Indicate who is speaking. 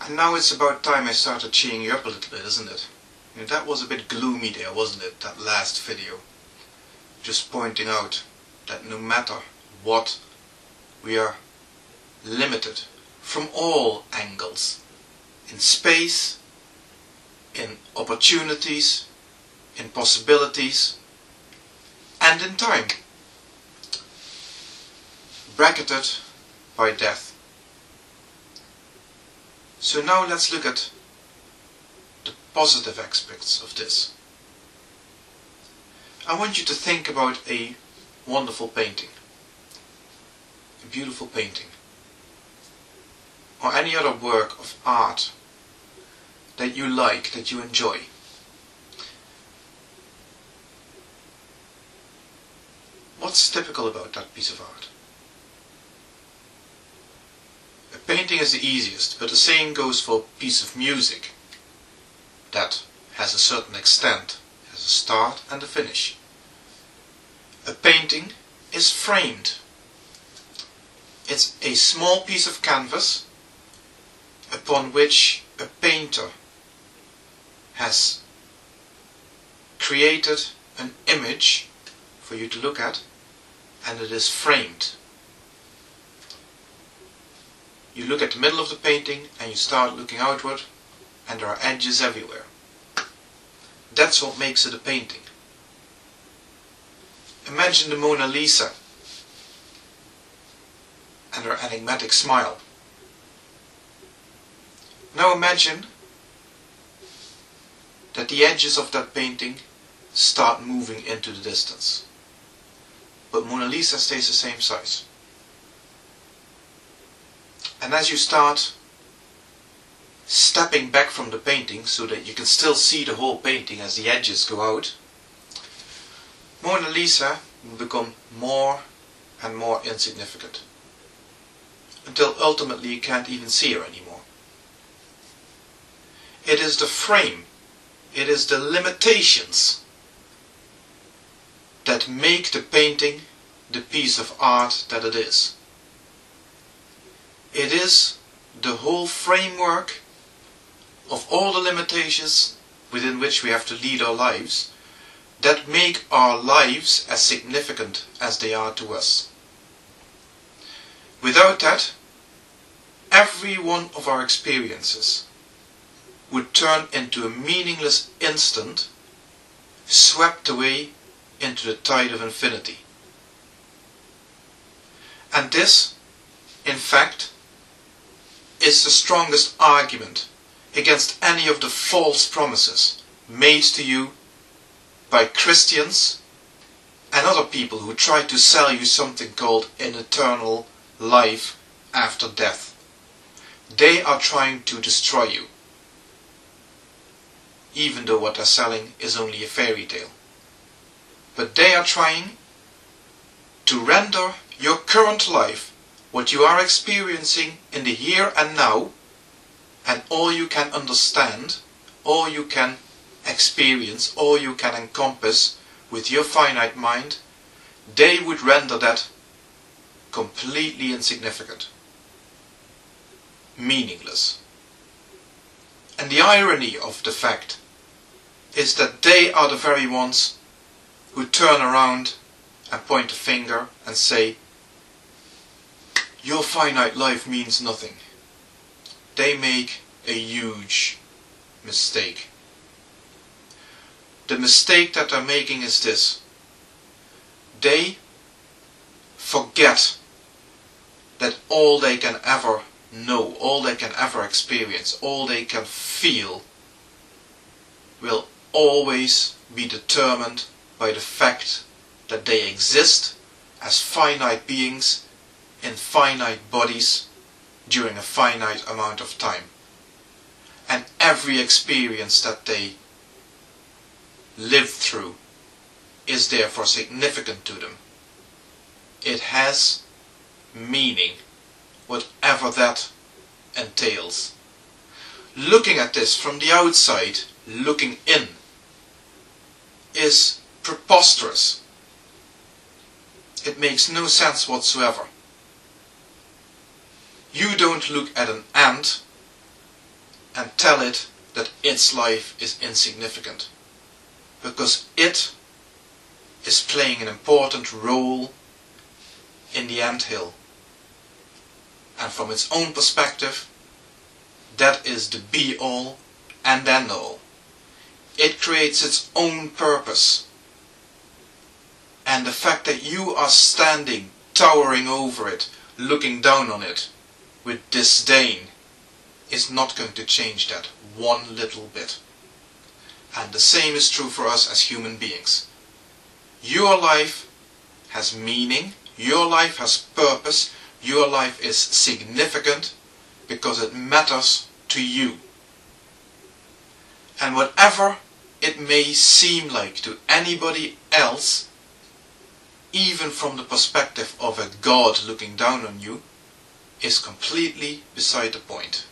Speaker 1: And now it's about time I started cheering you up a little bit, isn't it? You know, that was a bit gloomy there, wasn't it, that last video? Just pointing out that no matter what, we are limited from all angles. In space, in opportunities, in possibilities, and in time. Bracketed by death. So now let's look at the positive aspects of this. I want you to think about a wonderful painting, a beautiful painting, or any other work of art that you like, that you enjoy. What's typical about that piece of art? A painting is the easiest, but the same goes for a piece of music that has a certain extent, has a start and a finish. A painting is framed. It's a small piece of canvas upon which a painter has created an image for you to look at, and it is framed. You look at the middle of the painting and you start looking outward, and there are edges everywhere. That's what makes it a painting. Imagine the Mona Lisa and her enigmatic smile. Now imagine that the edges of that painting start moving into the distance, but Mona Lisa stays the same size. And as you start stepping back from the painting so that you can still see the whole painting as the edges go out, Mona Lisa will become more and more insignificant, until ultimately you can't even see her anymore. It is the frame, it is the limitations that make the painting the piece of art that it is. It is the whole framework of all the limitations within which we have to lead our lives that make our lives as significant as they are to us. Without that, every one of our experiences would turn into a meaningless instant, swept away into the tide of infinity. And this, in fact, is the strongest argument against any of the false promises made to you by Christians and other people who try to sell you something called an eternal life after death. They are trying to destroy you, even though what they're selling is only a fairy tale. But they are trying to render your current life, what you are experiencing in the here and now, and all you can understand, all you can experience, all you can encompass with your finite mind, they would render that completely insignificant, meaningless. And the irony of the fact is that they are the very ones who turn around and point a finger and say, your finite life means nothing. They make a huge mistake. The mistake that they're making is this. They forget that all they can ever know, all they can ever experience, all they can feel will always be determined by the fact that they exist as finite beings in finite bodies during a finite amount of time. And every experience that they live through is therefore significant to them. It has meaning, whatever that entails. Looking at this from the outside, looking in, is preposterous. It makes no sense whatsoever. You don't look at an ant and tell it that its life is insignificant, because it is playing an important role in the anthill, and from its own perspective that is the be-all and end-all. It creates its own purpose, and the fact that you are standing, towering over it, looking down on it with disdain is not going to change that one little bit. And the same is true for us as human beings. Your life has meaning, your life has purpose, your life is significant because it matters to you. And whatever it may seem like to anybody else, even from the perspective of a God looking down on you, is completely beside the point.